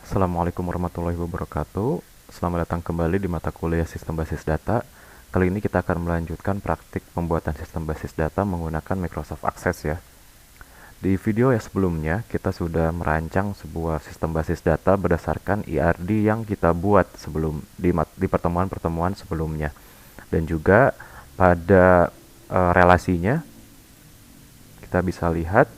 Assalamualaikum warahmatullahi wabarakatuh. Selamat datang kembali di mata kuliah Sistem Basis Data. Kali ini kita akan melanjutkan praktik pembuatan sistem basis data menggunakan Microsoft Access ya. Di video yang sebelumnya, kita sudah merancang sebuah sistem basis data berdasarkan IRD yang kita buat di pertemuan-pertemuan sebelumnya. Dan juga pada relasinya, kita bisa lihat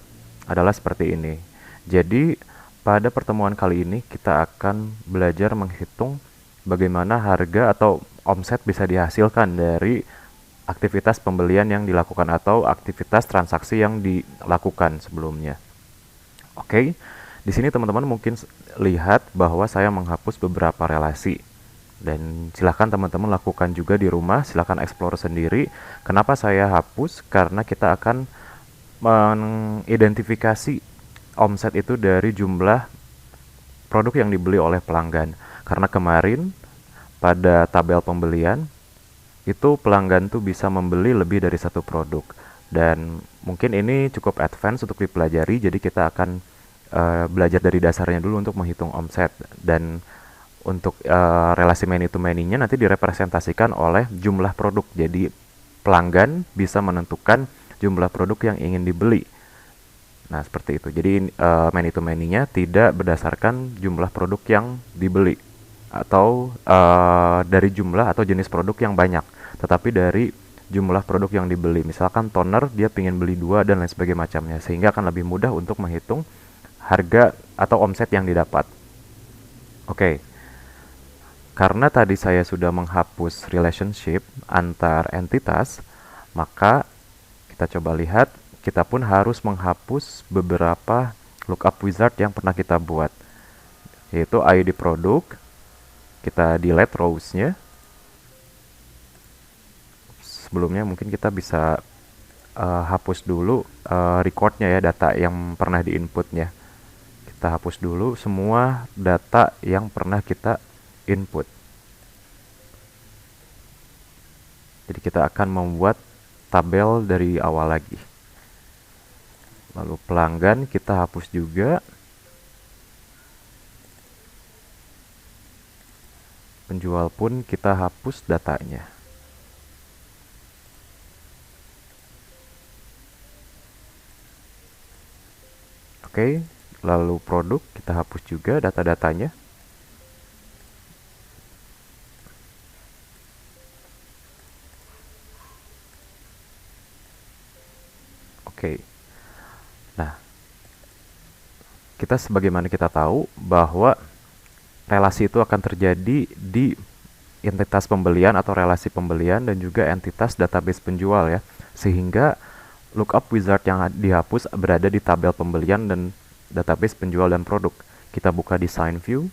adalah seperti ini. Jadi, pada pertemuan kali ini kita akan belajar menghitung bagaimana harga atau omset bisa dihasilkan dari aktivitas pembelian yang dilakukan atau aktivitas transaksi yang dilakukan sebelumnya. Oke, di sini teman-teman mungkin lihat bahwa saya menghapus beberapa relasi. Dan silahkan teman-teman lakukan juga di rumah, silahkan explore sendiri. Kenapa saya hapus? Karena kita akan mengidentifikasi omset itu dari jumlah produk yang dibeli oleh pelanggan. Karena kemarin pada tabel pembelian itu pelanggan tuh bisa membeli lebih dari satu produk. Dan mungkin ini cukup advance untuk dipelajari, jadi kita akan belajar dari dasarnya dulu untuk menghitung omset. Dan untuk relasi many to many-nya nanti direpresentasikan oleh jumlah produk. Jadi pelanggan bisa menentukan jumlah produk yang ingin dibeli. Nah, seperti itu. Jadi, many to many-nya tidak berdasarkan jumlah produk yang dibeli atau dari jumlah atau jenis produk yang banyak, tetapi dari jumlah produk yang dibeli. Misalkan toner, dia ingin beli 2 dan lain sebagainya macamnya, sehingga akan lebih mudah untuk menghitung harga atau omset yang didapat. Oke, karena tadi saya sudah menghapus relationship antar entitas, maka kita coba lihat kita pun harus menghapus beberapa lookup wizard yang pernah kita buat, yaitu ID produk. Kita delete rows-nya. Sebelumnya mungkin kita bisa hapus dulu record-nya ya, data yang pernah di-inputnya. Kita hapus dulu semua data yang pernah kita input. Jadi kita akan membuat tabel dari awal lagi. Lalu pelanggan kita hapus juga. Penjual pun kita hapus datanya. Oke, lalu produk kita hapus juga data-datanya. Oke. Nah, kita sebagaimana kita tahu bahwa relasi itu akan terjadi di entitas pembelian atau relasi pembelian dan juga entitas database penjual ya. Sehingga lookup wizard yang dihapus berada di tabel pembelian dan database penjual dan produk. Kita buka design view,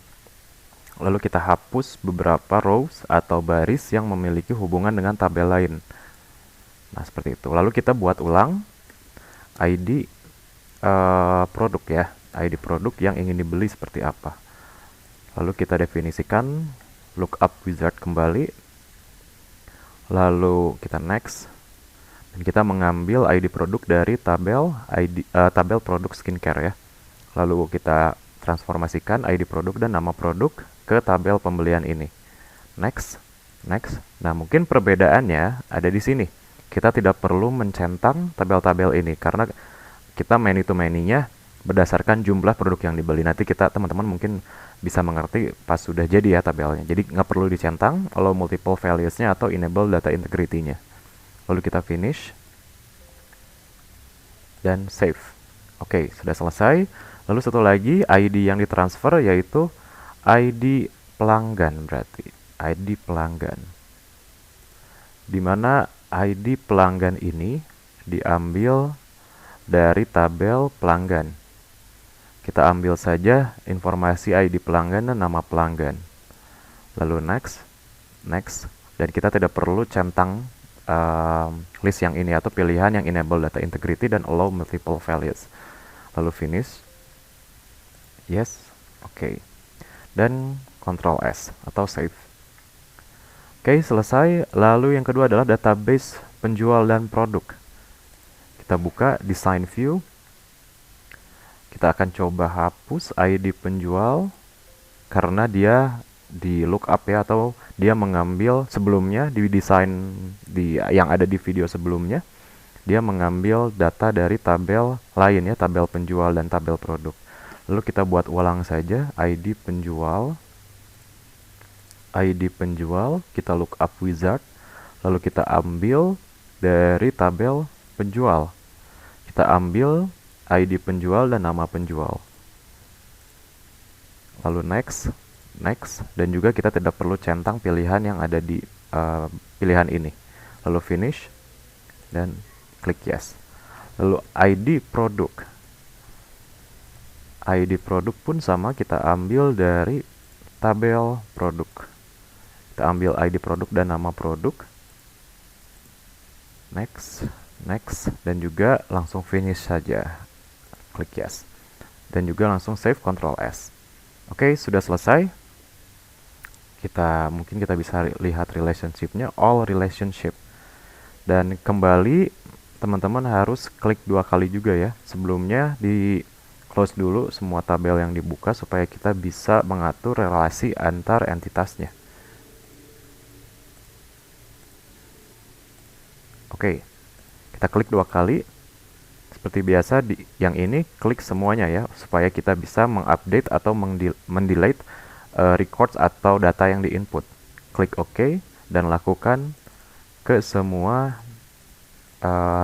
lalu kita hapus beberapa rows atau baris yang memiliki hubungan dengan tabel lain. Nah, seperti itu. Lalu kita buat ulang ID produk ya, ID produk yang ingin dibeli seperti apa. Lalu kita definisikan lookup wizard kembali. Lalu kita next. Dan kita mengambil ID produk dari tabel produk skincare ya. Lalu kita transformasikan ID produk dan nama produk ke tabel pembelian ini. Next, next. Nah, mungkin perbedaannya ada di sini. Kita tidak perlu mencentang tabel-tabel ini karena kita many to many-nya berdasarkan jumlah produk yang dibeli. Nanti kita teman-teman mungkin bisa mengerti pas sudah jadi ya tabelnya. Jadi nggak perlu dicentang, allow multiple values-nya atau enable data integrity-nya. Lalu kita finish dan save. Oke, sudah selesai. Lalu satu lagi ID yang ditransfer yaitu ID pelanggan berarti. ID pelanggan. Di mana ID pelanggan ini diambil dari tabel pelanggan. Kita ambil saja informasi ID pelanggan dan nama pelanggan. Lalu next, next, dan kita tidak perlu centang list yang ini atau pilihan yang enable data integrity dan allow multiple values. Lalu finish, yes, oke, dan Ctrl S atau save. Oke, selesai. Lalu yang kedua adalah database penjual dan produk. Kita buka design view. Kita akan coba hapus ID penjual karena dia di lookup ya, atau dia mengambil sebelumnya di desain yang ada di video sebelumnya, dia mengambil data dari tabel lain ya, tabel penjual dan tabel produk. Lalu kita buat ulang saja ID penjual, kita lookup wizard, lalu kita ambil dari tabel penjual. Kita ambil ID penjual dan nama penjual. Lalu next, dan juga kita tidak perlu centang pilihan yang ada di pilihan ini. Lalu finish, dan klik yes. Lalu ID produk pun sama, kita ambil dari tabel produk. Kita ambil ID produk dan nama produk. Next, dan juga langsung finish saja. Klik yes. Dan juga langsung save, Ctrl S. Oke, sudah selesai. Mungkin kita bisa lihat relationship-nya, all relationship. Dan kembali, teman-teman harus klik 2 kali juga ya. Sebelumnya di close dulu semua tabel yang dibuka supaya kita bisa mengatur relasi antar entitasnya. Oke, kita klik 2 kali. Seperti biasa, yang ini klik semuanya ya, supaya kita bisa mengupdate atau mendelete records atau data yang diinput. Klik OK dan lakukan ke semua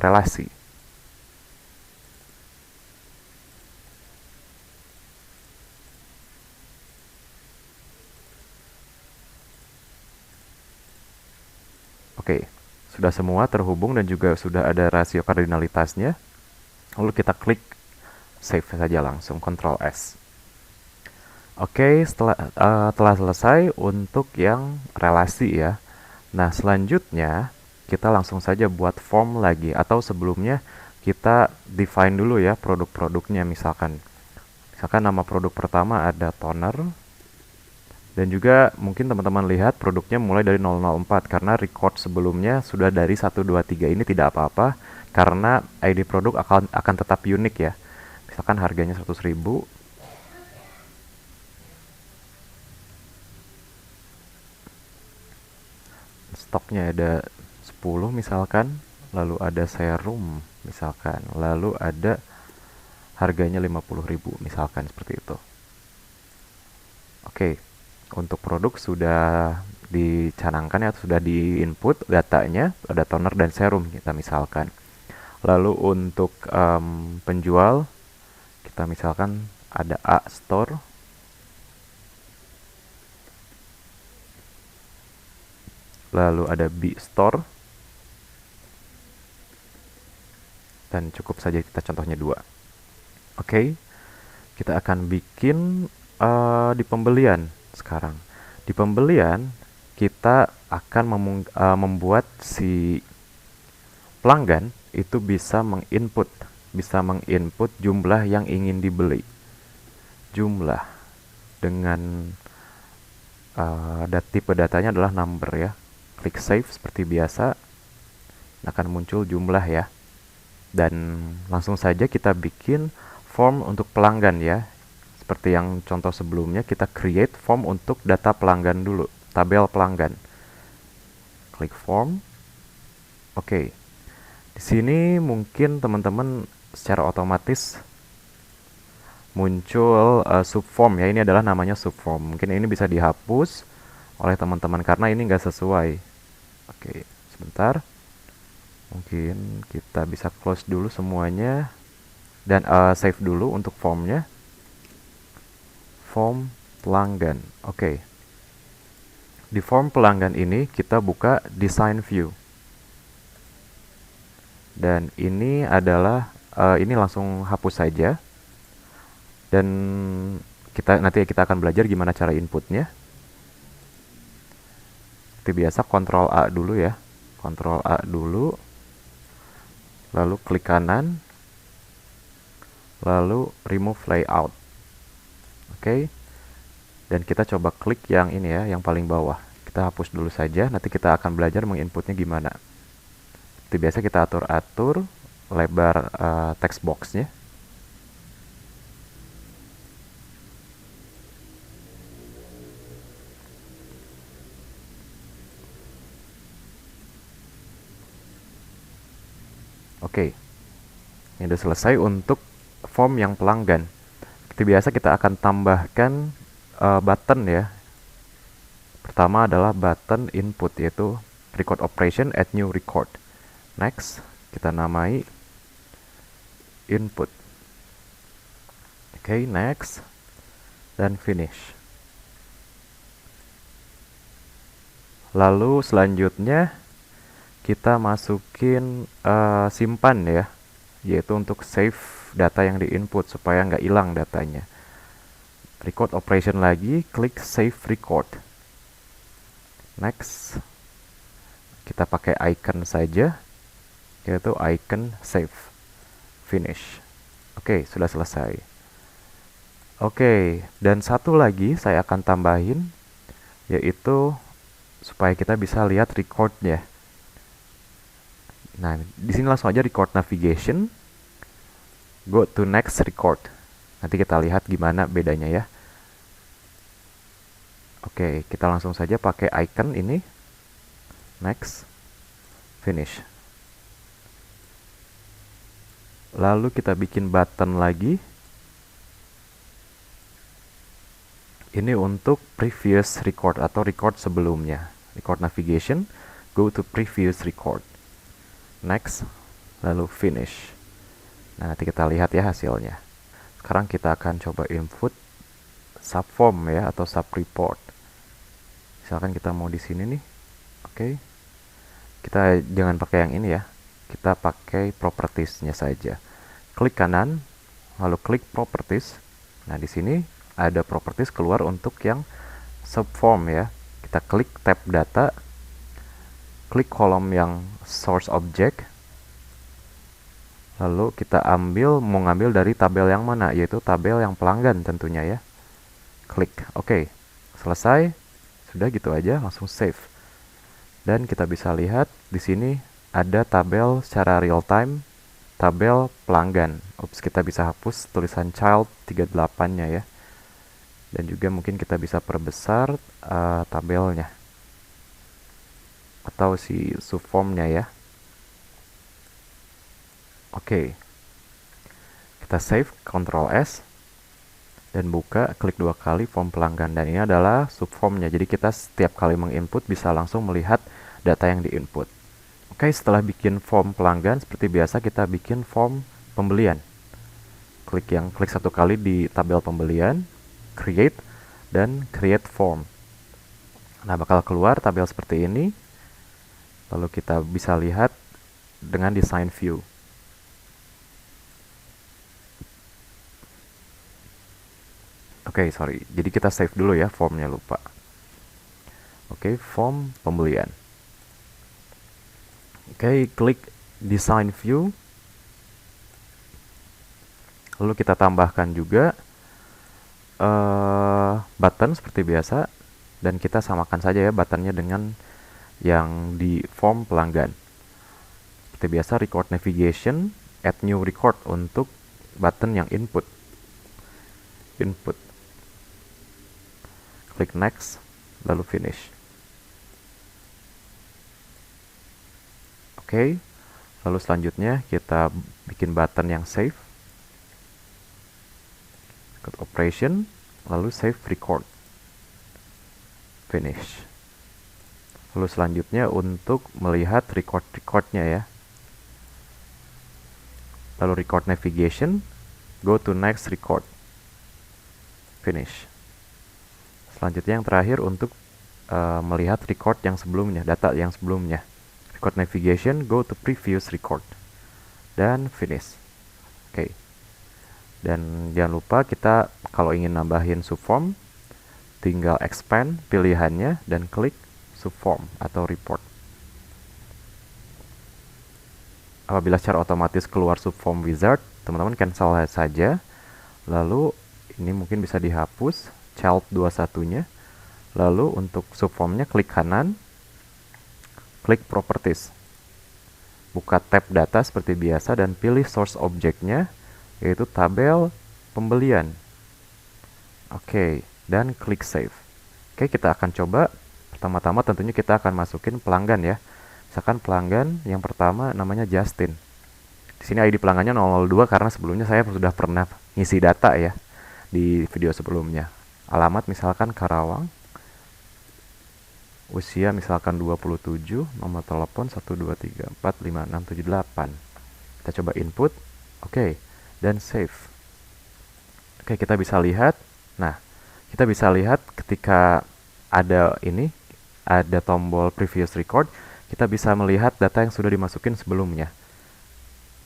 relasi. Oke, sudah semua terhubung dan juga sudah ada rasio kardinalitasnya. Lalu kita klik save saja langsung, Ctrl S. Oke, telah selesai untuk yang relasi ya. Nah, selanjutnya kita langsung saja buat form lagi, atau sebelumnya kita define dulu ya produk-produknya. Misalkan nama produk pertama ada toner, dan juga mungkin teman-teman lihat produknya mulai dari 004 karena record sebelumnya sudah dari 1, 2, 3. Ini tidak apa-apa karena ID produk akan tetap unik ya. Misalkan harganya 100.000. Stoknya ada 10 misalkan, lalu ada serum misalkan, lalu ada harganya 50.000 misalkan, seperti itu. Oke, untuk produk sudah dicanangkan ya, sudah di input datanya, ada toner dan serum kita misalkan. Lalu untuk penjual, kita misalkan ada A store, lalu ada B store, dan cukup saja kita contohnya 2. Oke, kita akan bikin di pembelian sekarang. Di pembelian kita akan membuat si pelanggan itu bisa menginput jumlah yang ingin dibeli. Jumlah dengan tipe datanya adalah number ya. Klik save seperti biasa, akan muncul jumlah ya. Dan langsung saja kita bikin form untuk pelanggan ya. Seperti yang contoh sebelumnya, kita create form untuk data pelanggan dulu, tabel pelanggan. Klik form. Oke. Di sini mungkin teman-teman secara otomatis muncul subform ya. Ini adalah namanya subform. Mungkin ini bisa dihapus oleh teman-teman karena ini nggak sesuai. Oke, sebentar. Mungkin kita bisa close dulu semuanya dan save dulu untuk formnya. Form pelanggan. Oke. Di form pelanggan ini kita buka design view. Dan ini adalah ini langsung hapus saja. Dan nanti kita akan belajar gimana cara inputnya. Seperti biasa, Ctrl A dulu ya. Ctrl A dulu. Lalu klik kanan. Lalu remove layout. Oke. Dan kita coba klik yang ini ya, yang paling bawah. Kita hapus dulu saja, nanti kita akan belajar menginputnya gimana. Seperti biasa kita atur-atur lebar text box-nya. Oke, ini udah selesai untuk form yang pelanggan. Seperti biasa kita akan tambahkan button ya. Pertama adalah button input, yaitu record operation add new record. Next, kita namai input. Oke, next, dan finish. Lalu selanjutnya kita masukin simpan ya, yaitu untuk save data yang di input supaya nggak hilang datanya. Record operation lagi, klik save record. Next, kita pakai icon saja, yaitu icon save. Finish. Oke, sudah selesai. Oke, dan satu lagi saya akan tambahin, yaitu supaya kita bisa lihat recordnya. Nah, di sini langsung aja record navigation, go to next record. Nanti kita lihat gimana bedanya ya. Oke, kita langsung saja pakai icon ini, next, finish. Lalu kita bikin button lagi. Ini untuk previous record atau record sebelumnya. Record navigation, go to previous record. Next, lalu finish. Nah, nanti kita lihat ya hasilnya. Sekarang kita akan coba input subform ya atau subreport. Misalkan kita mau di sini nih. Oke. Kita jangan pakai yang ini ya. Kita pakai properties-nya saja. Klik kanan, lalu klik properties. Nah, di sini ada properties keluar untuk yang subform ya. Kita klik tab data, klik kolom yang source object, lalu kita mau ngambil dari tabel yang mana, yaitu tabel yang pelanggan tentunya ya. Klik OK. Selesai. Sudah gitu aja, langsung save. Dan kita bisa lihat di sini ada tabel secara real time, tabel pelanggan. Ups, kita bisa hapus tulisan child 38-nya ya. Dan juga mungkin kita bisa perbesar tabelnya atau si subformnya ya. Oke. Kita save, Ctrl S, dan buka, klik 2 kali form pelanggan. Dan ini adalah subformnya. Jadi kita setiap kali menginput bisa langsung melihat data yang diinput. Oke, setelah bikin form pelanggan, seperti biasa kita bikin form pembelian. Klik satu kali di tabel pembelian, create, dan create form. Nah, bakal keluar tabel seperti ini. Lalu kita bisa lihat dengan design view. Oke, sorry. Jadi kita save dulu ya formnya, lupa. Oke, form pembelian. Oke, klik design view. Lalu kita tambahkan juga button seperti biasa. Dan kita samakan saja ya buttonnya dengan yang di form pelanggan. Seperti biasa, record navigation, add new record untuk button yang input. Klik next, lalu finish. Oke, lalu selanjutnya kita bikin button yang save. Record operation, lalu save record. Finish. Lalu selanjutnya untuk melihat record-recordnya ya. Lalu record navigation, go to next record. Finish. Selanjutnya yang terakhir untuk melihat record yang sebelumnya, data yang sebelumnya. Record navigation, go to previous record. Dan finish. Oke. Dan jangan lupa kita kalau ingin nambahin subform, tinggal expand pilihannya dan klik subform atau report. Apabila secara otomatis keluar subform wizard, teman-teman cancel saja. Lalu ini mungkin bisa dihapus child 21-nya. Lalu untuk subformnya klik kanan, klik properties. Buka tab data seperti biasa dan pilih source object-nya, yaitu tabel pembelian. Oke, dan klik save. Oke, kita akan coba. Pertama-tama tentunya kita akan masukin pelanggan ya. Misalkan pelanggan yang pertama namanya Justin. Di sini ID pelanggannya 002 karena sebelumnya saya sudah pernah ngisi data ya di video sebelumnya. Alamat misalkan Karawang, usia misalkan 27, nomor telepon 123456778. Kita coba input, oke, dan save. Oke, kita bisa lihat. Nah, kita bisa lihat ketika ada tombol previous record, kita bisa melihat data yang sudah dimasukin sebelumnya.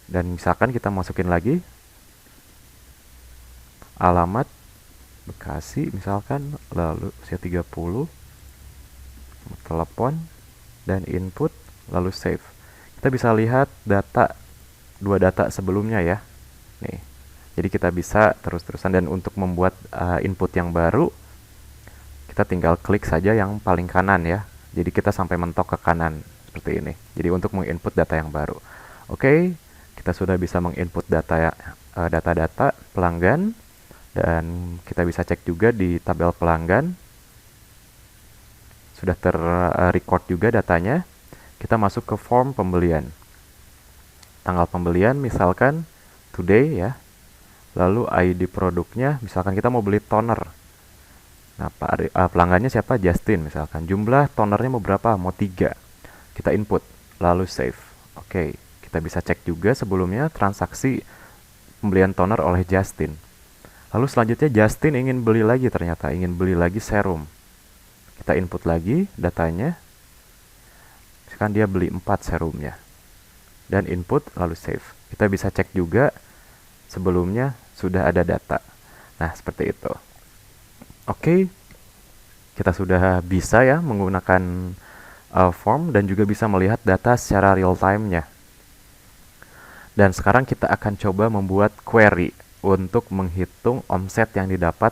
Dan misalkan kita masukin lagi alamat Bekasi misalkan, lalu usia 30, telepon, dan input, lalu save. Kita bisa lihat dua data sebelumnya ya. Nih. Jadi kita bisa terus-terusan, dan untuk membuat input yang baru, kita tinggal klik saja yang paling kanan ya. Jadi kita sampai mentok ke kanan seperti ini. Jadi untuk menginput data yang baru. Oke, kita sudah bisa menginput data-data pelanggan, dan kita bisa cek juga di tabel pelanggan. Sudah ter-record juga datanya. Kita masuk ke form pembelian. Tanggal pembelian misalkan today ya. Lalu ID produknya, misalkan kita mau beli toner. Nah, pelanggannya siapa? Justin misalkan. Jumlah tonernya mau berapa? Mau 3. Kita input, lalu save. Oke, kita bisa cek juga sebelumnya transaksi pembelian toner oleh Justin. Lalu selanjutnya Justin ingin beli lagi, ternyata ingin beli lagi serum. Kita input lagi datanya. Misalkan dia beli 4 serumnya. Dan input lalu save. Kita bisa cek juga sebelumnya sudah ada data. Nah, seperti itu. Oke, kita sudah bisa ya menggunakan form dan juga bisa melihat data secara real time-nya. Dan sekarang kita akan coba membuat query untuk menghitung omset yang didapat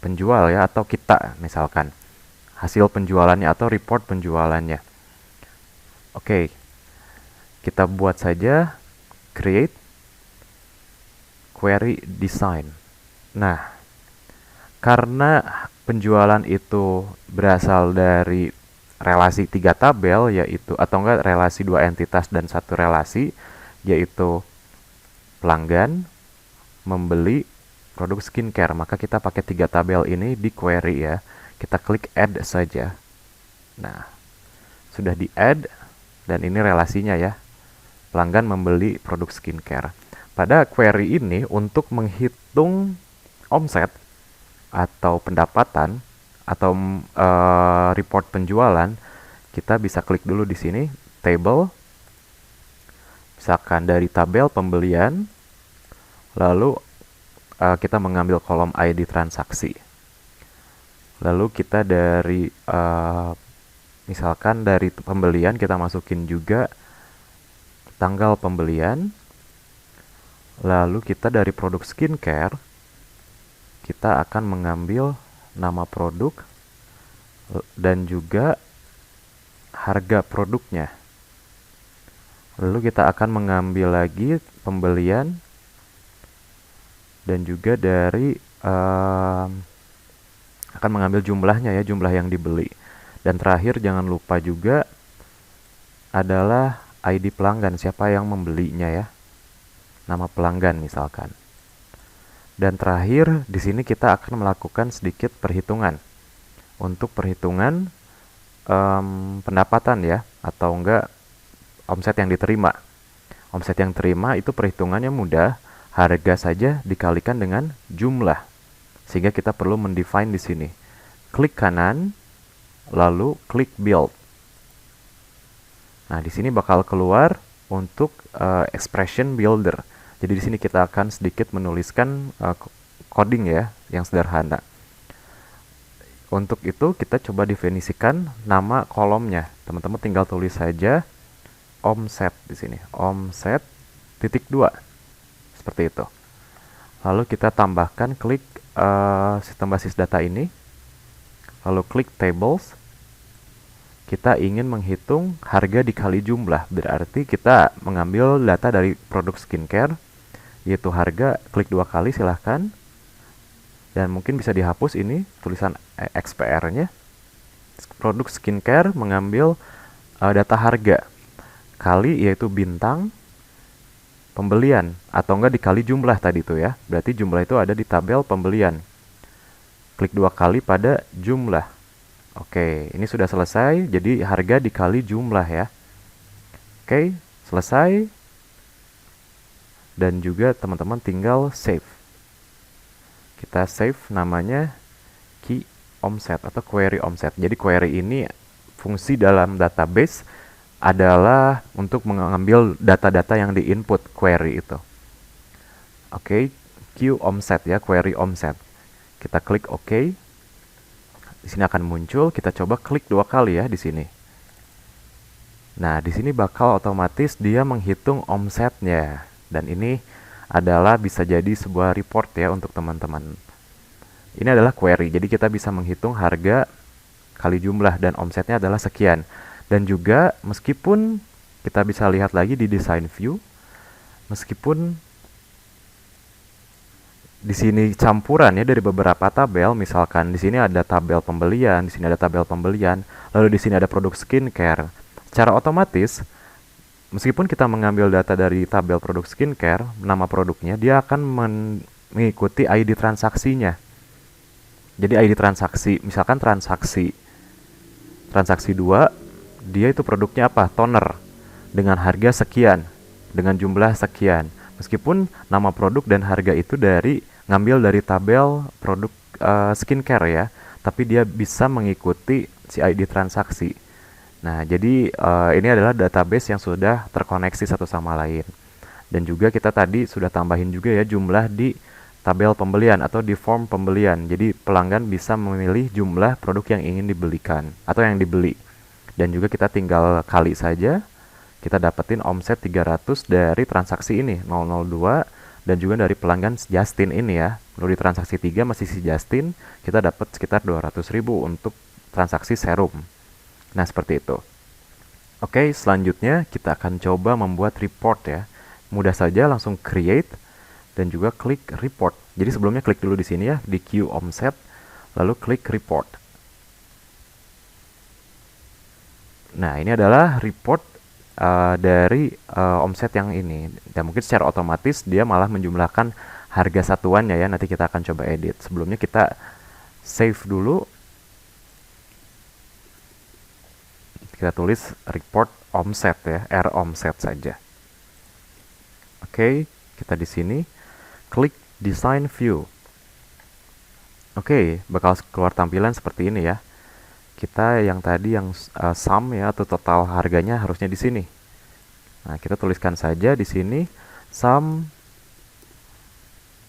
penjual ya, atau kita misalkan hasil penjualannya atau report penjualannya. Oke, kita buat saja create query design. Nah, karena penjualan itu berasal dari relasi 3 tabel, yaitu atau enggak relasi 2 entitas dan 1 relasi, yaitu pelanggan, membeli, produk skincare, maka kita pakai 3 tabel ini di query ya. Kita klik add saja. Nah, sudah di add, dan ini relasinya ya. Pelanggan membeli produk skincare. Pada query ini untuk menghitung omset atau pendapatan atau report penjualan, kita bisa klik dulu di sini table, misalkan dari tabel pembelian, lalu kita mengambil kolom ID transaksi, lalu kita dari misalkan dari pembelian kita masukin juga tanggal pembelian, lalu kita dari produk skincare kita akan mengambil nama produk dan juga harga produknya. Lalu kita akan mengambil lagi pembelian dan juga dari akan mengambil jumlahnya ya, jumlah yang dibeli. Dan terakhir jangan lupa juga adalah ID pelanggan, siapa yang membelinya ya. Nama pelanggan misalkan. Dan terakhir di sini kita akan melakukan sedikit perhitungan. Untuk perhitungan pendapatan ya, atau enggak omset yang diterima. Omset yang terima itu perhitungannya mudah, harga saja dikalikan dengan jumlah. Sehingga kita perlu mendefine di sini. Klik kanan, lalu klik build. Nah, di sini bakal keluar untuk expression builder. Jadi di sini kita akan sedikit menuliskan coding ya, yang sederhana. Untuk itu kita coba definisikan nama kolomnya. Teman-teman tinggal tulis saja omset di sini. Omset titik 2. Seperti itu. Lalu kita tambahkan klik sistem basis data ini. Lalu klik tables. Kita ingin menghitung harga dikali jumlah. Berarti kita mengambil data dari produk skincare, yaitu harga, klik 2 kali silahkan. Dan mungkin bisa dihapus ini tulisan XPR-nya. Produk skincare mengambil data harga kali, yaitu bintang, pembelian atau enggak dikali jumlah tadi tuh ya. Berarti jumlah itu ada di tabel pembelian. Klik 2 kali pada jumlah. Oke, ini sudah selesai. Jadi harga dikali jumlah ya. Oke, selesai. Dan juga teman-teman tinggal save. Kita save namanya key omset atau query omset. Jadi query ini fungsi dalam database adalah untuk mengambil data-data yang di-input query itu. Oke, Q omset ya, query omset. Kita klik OK. Di sini akan muncul, kita coba klik 2 kali ya di sini. Nah, di sini bakal otomatis dia menghitung omsetnya. Dan ini adalah bisa jadi sebuah report ya untuk teman-teman. Ini adalah query, jadi kita bisa menghitung harga kali jumlah dan omsetnya adalah sekian. Dan juga meskipun kita bisa lihat lagi di design view, meskipun di sini campuran ya dari beberapa tabel, misalkan di sini ada tabel pembelian, di sini ada tabel pembelian, lalu di sini ada produk skincare. Secara otomatis, meskipun kita mengambil data dari tabel produk skincare, nama produknya, dia akan mengikuti ID transaksinya. Jadi ID transaksi, misalkan transaksi 2, dia itu produknya apa? Toner dengan harga sekian, dengan jumlah sekian. Meskipun nama produk dan harga itu ngambil dari tabel produk skincare ya, tapi dia bisa mengikuti si ID transaksi. Nah, jadi ini adalah database yang sudah terkoneksi satu sama lain. Dan juga kita tadi sudah tambahin juga ya jumlah di tabel pembelian atau di form pembelian. Jadi pelanggan bisa memilih jumlah produk yang ingin dibelikan atau yang dibeli. Dan juga kita tinggal kali saja, kita dapetin omset 300 dari transaksi ini 002 dan juga dari pelanggan Justin ini ya. Lalu di transaksi 3 masih si Justin, kita dapat sekitar 200.000 untuk transaksi serum. Nah, seperti itu. Oke, selanjutnya kita akan coba membuat report ya. Mudah saja, langsung create dan juga klik report. Jadi sebelumnya klik dulu di sini ya, di Q omset, lalu klik report. Nah, ini adalah report dari omset yang ini. Dan mungkin secara otomatis dia malah menjumlahkan harga satuannya ya. Nanti kita akan coba edit. Sebelumnya kita save dulu. Kita tulis report omset ya, R omset saja. Oke, kita di sini klik design view. Oke, bakal keluar tampilan seperti ini ya. Kita yang tadi yang sum ya atau total harganya harusnya di sini. Nah, kita tuliskan saja di sini sum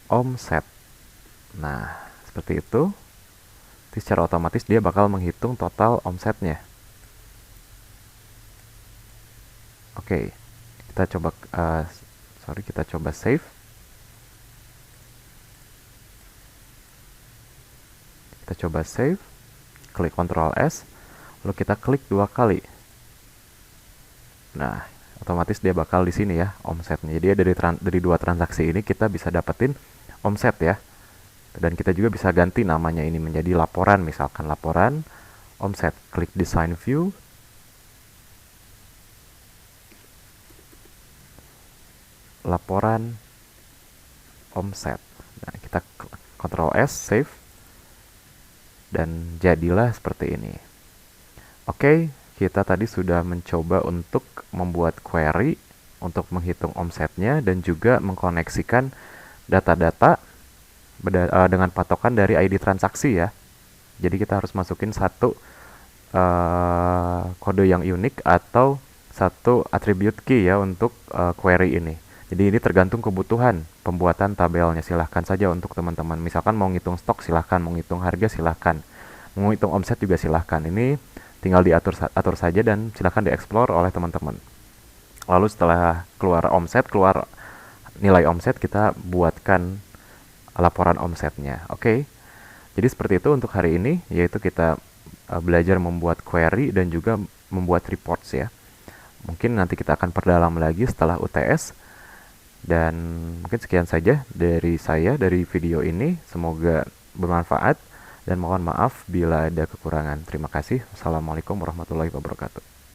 omset. Nah, seperti itu. Jadi secara otomatis dia bakal menghitung total omsetnya. Oke, kita coba kita coba save. Kita coba save. Klik Ctrl S, lalu kita klik 2 kali. Nah, otomatis dia bakal di sini ya omsetnya. Jadi dari 2 transaksi ini kita bisa dapetin omset ya. Dan kita juga bisa ganti namanya ini menjadi laporan, misalkan laporan omset. Klik design view. Laporan omset. Nah, kita Ctrl S, save. Dan jadilah seperti ini. Oke, kita tadi sudah mencoba untuk membuat query untuk menghitung omsetnya dan juga mengkoneksikan data-data dengan patokan dari ID transaksi ya. Jadi kita harus masukin satu kode yang unik atau satu attribute key ya untuk query ini. Jadi ini tergantung kebutuhan pembuatan tabelnya. Silahkan saja untuk teman-teman. Misalkan mau ngitung stok silahkan, mau ngitung harga silahkan, mau ngitung omset juga silahkan. Ini tinggal diatur saja dan silahkan dieksplor oleh teman-teman. Lalu setelah keluar omset, keluar nilai omset, kita buatkan laporan omsetnya. Oke. Jadi seperti itu untuk hari ini, yaitu kita belajar membuat query dan juga membuat reports ya. Mungkin nanti kita akan perdalam lagi setelah UTS. Dan mungkin sekian saja dari saya dari video ini. Semoga bermanfaat dan mohon maaf bila ada kekurangan. Terima kasih. Wassalamualaikum warahmatullahi wabarakatuh.